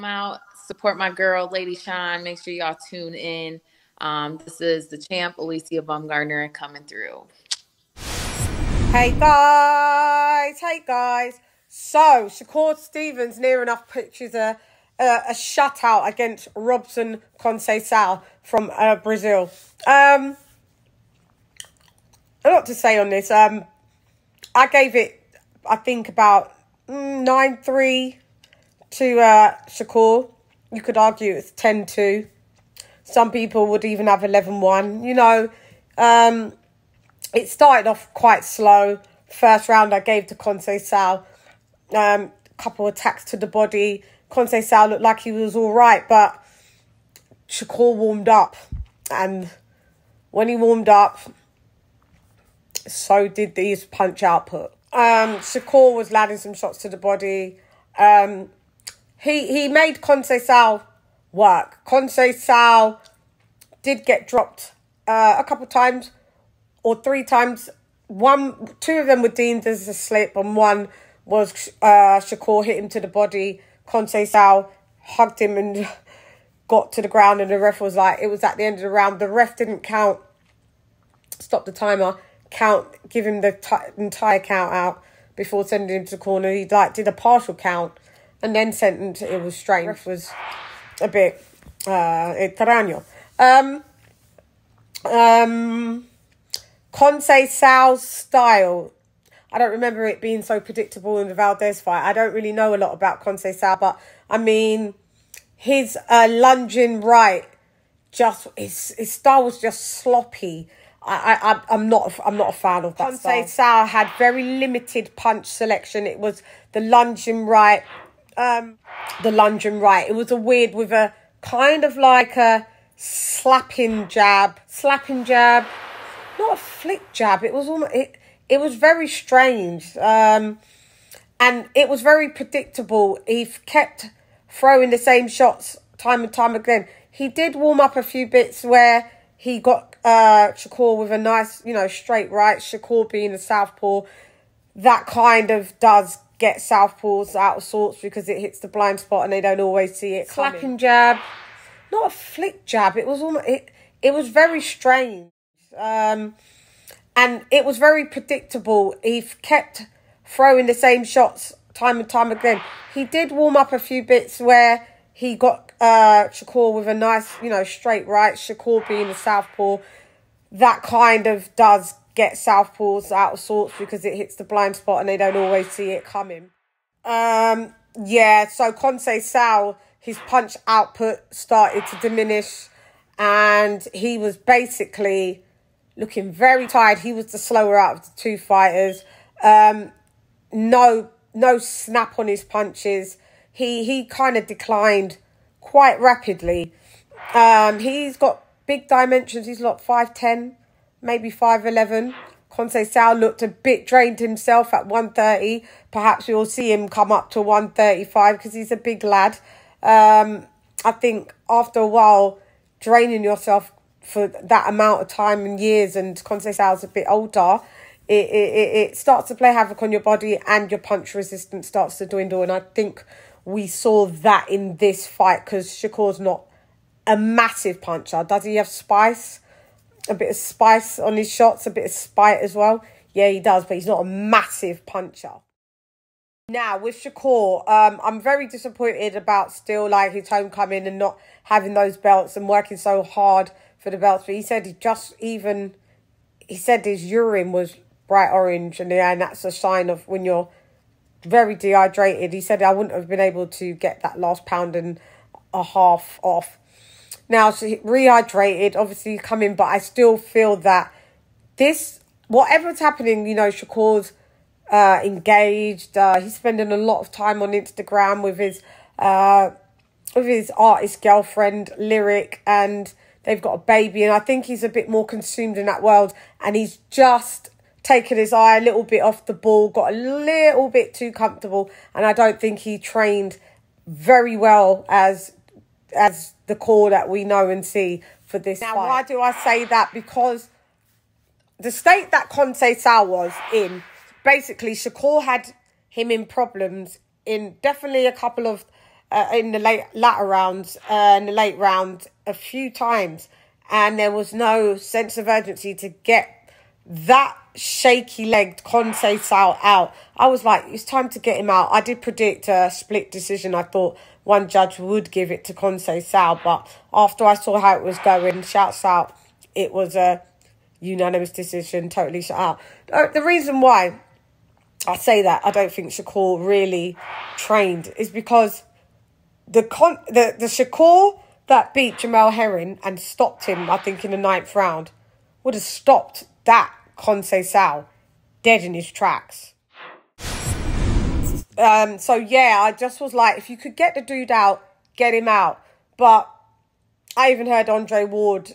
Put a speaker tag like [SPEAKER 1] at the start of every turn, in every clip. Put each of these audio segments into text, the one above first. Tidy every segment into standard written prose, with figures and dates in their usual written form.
[SPEAKER 1] come out, support my girl, LadyChann. Make sure y'all tune in. This is the champ, Alicia Baumgartner, coming through.
[SPEAKER 2] Hey guys. So Shakur Stevenson near enough pitches a shutout against Robson Conceisao from Brazil. A lot to say on this. I gave it, I think, about 9-3 to Shakur. You could argue it's 10-2. Some people would even have 11-1. You know, it started off quite slow. First round I gave to Conceisao. Couple attacks to the body. Conceisao looked like he was all right, but Shakur warmed up. And when he warmed up, so did his punch output. Shakur was landing some shots to the body. He made Conceisao work. Conceisao did get dropped a couple times, or 3 times. 2 of them were deemed as a slip, and one was Shakur hit him to the body. Conceisao hugged him and got to the ground, and the ref was like, it was at the end of the round. The ref didn't count, stop the timer, give him the entire count out before sending him to the corner. He did a partial count and then sent him. It was strange. The ref was a bit extraño. Conceisao's style, I don't remember it being so predictable in the Valdez fight. I don't really know a lot about Conceisao, but I mean, his lunging right, his style was just sloppy. I'm not a fan of that. Conceisao had very limited punch selection. It was the lunging right. It was a weird, with a kind of like a slapping jab, not a flick jab. It was almost, it was very strange, and it was very predictable. He kept throwing the same shots time and time again. He did warm up a few bits where he got Shakur with a nice, straight right. Shakur being a southpaw, that kind of does get southpaws out of sorts because it hits the blind spot and they don't always see it coming. Slapping jab, not a flick jab. It was almost, it was very strange. And it was very predictable. He kept throwing the same shots time and time again. He did warm up a few bits where he got Shakur with a nice, straight right. Shakur being a southpaw, that kind of does get southpaws out of sorts because it hits the blind spot and they don't always see it coming. Yeah, so Conceisao, his punch output started to diminish and he was basically looking very tired. He was the slower out of the 2 fighters. No snap on his punches. He kind of declined quite rapidly. He's got big dimensions. He's like 5'10", maybe 5'11". Conceisao looked a bit drained himself at 130. Perhaps we'll see him come up to 135 because he's a big lad. I think after a while, draining yourself for that amount of time and years, and Conceisao's a bit older, it starts to play havoc on your body and your punch resistance starts to dwindle. And I think we saw that in this fight because Shakur's not a massive puncher. Does he have spice? A bit of spice on his shots, a bit of spite as well. Yeah, he does, but he's not a massive puncher. Now, with Shakur, I'm very disappointed about still like his homecoming and not having those belts and working so hard for the belts. But he said he said his urine was bright orange, and that's a sign of when you're very dehydrated. He said I wouldn't have been able to get that last pound and a half off. Now, so rehydrated, obviously coming, but I still feel that whatever's happening, Shakur's engaged. He's spending a lot of time on Instagram with his artist girlfriend, Lyric, and they've got a baby. And I think he's a bit more consumed in that world. And he's just taken his eye a little bit off the ball, got a little bit too comfortable. And I don't think he trained very well as the core that we know and see for this fight. Now, why do I say that? Because the state that Conceisao was in, basically Shakur had him in problems in definitely a couple of in the latter rounds, in the late round a few times, and there was no sense of urgency to get that shaky-legged Conceisao out. I was like, it's time to get him out. I did predict a split decision. I thought one judge would give it to Conceisao, but after I saw how it was going, shouts out, it was a unanimous decision, totally shut out. The reason why I say that I don't think Shakur really trained is because the Shakur that beat Jamel Herring and stopped him, I think, in the 9th round, would have stopped that Conceisao dead in his tracks. So yeah, I just was like, if you could get the dude out, get him out. But I even heard Andre Ward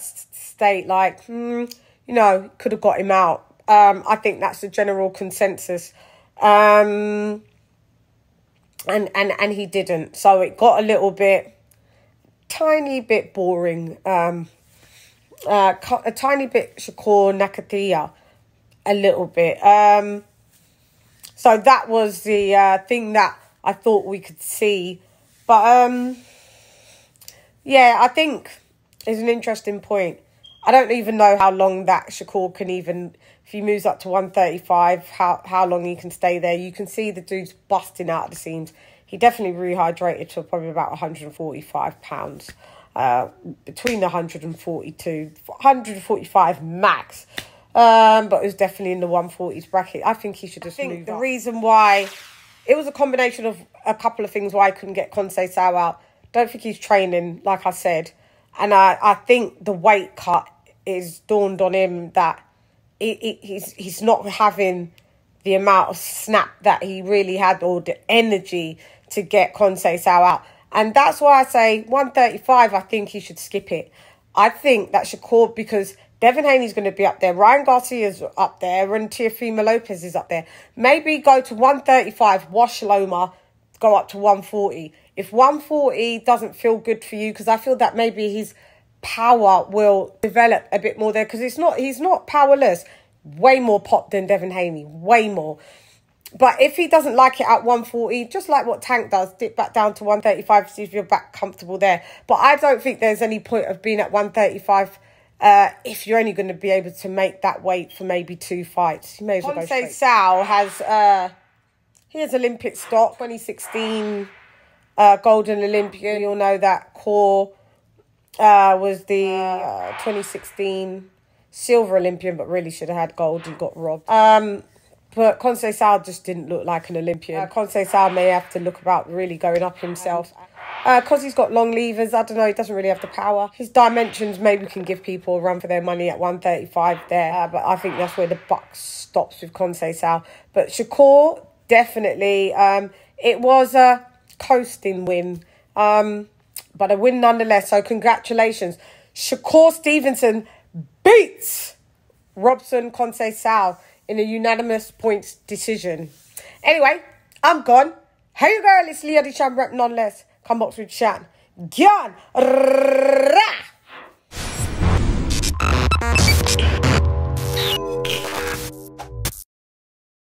[SPEAKER 2] state like, you know, could have got him out. I think that's the general consensus. And he didn't. So it got a little bit, tiny bit boring. A tiny bit Shakur Nakathia, a little bit. So that was the thing that I thought we could see. But yeah, I think it's an interesting point. I don't even know how long that Shakur can even, if he moves up to 135, how long he can stay there. You can see the dude's busting out of the seams. He definitely rehydrated to probably about 145 pounds. Between the 145 max. But it was definitely in the 140s bracket. I think he should just move up. The reason why, it was a combination of a couple of things why I couldn't get Conceisao out. Don't think he's training, like I said. And I think the weight cut is dawned on him that he's not having the amount of snap that he really had, or the energy to get Conceisao out. And that's why I say 135, I think he should skip it. I think that Shakur, because Devin Haney's going to be up there, Ryan Garcia's up there, and Teofimo Lopez is up there. Maybe go to 135, wash Loma, go up to 140. If 140 doesn't feel good for you, because I feel that maybe his power will develop a bit more there, because he's not powerless. Way more pop than Devin Haney, way more. But if he doesn't like it at 140, just like what Tank does, dip back down to 135, see if you're back comfortable there. But I don't think there's any point of being at 135 if you're only going to be able to make that weight for maybe 2 fights. You may as well go straight. Conceisao has, he has Olympic stock, 2016 Golden Olympian. You'll know that Core was the 2016 Silver Olympian, but really should have had gold and got robbed. But Conceisao just didn't look like an Olympian. Conceisao may have to look about really going up himself. Because he's got long levers, I don't know, he doesn't really have the power. His dimensions maybe can give people a run for their money at 135 there. But I think that's where the buck stops with Conceisao. But Shakur, definitely. It was a coasting win. But a win nonetheless. So congratulations. Shakur Stevenson beats Robson Conceisao in a unanimous points decision. Anyway, I'm gone. Hey girl, it's LadyChann rep nonetheless. Come box with CHANN. Gyan.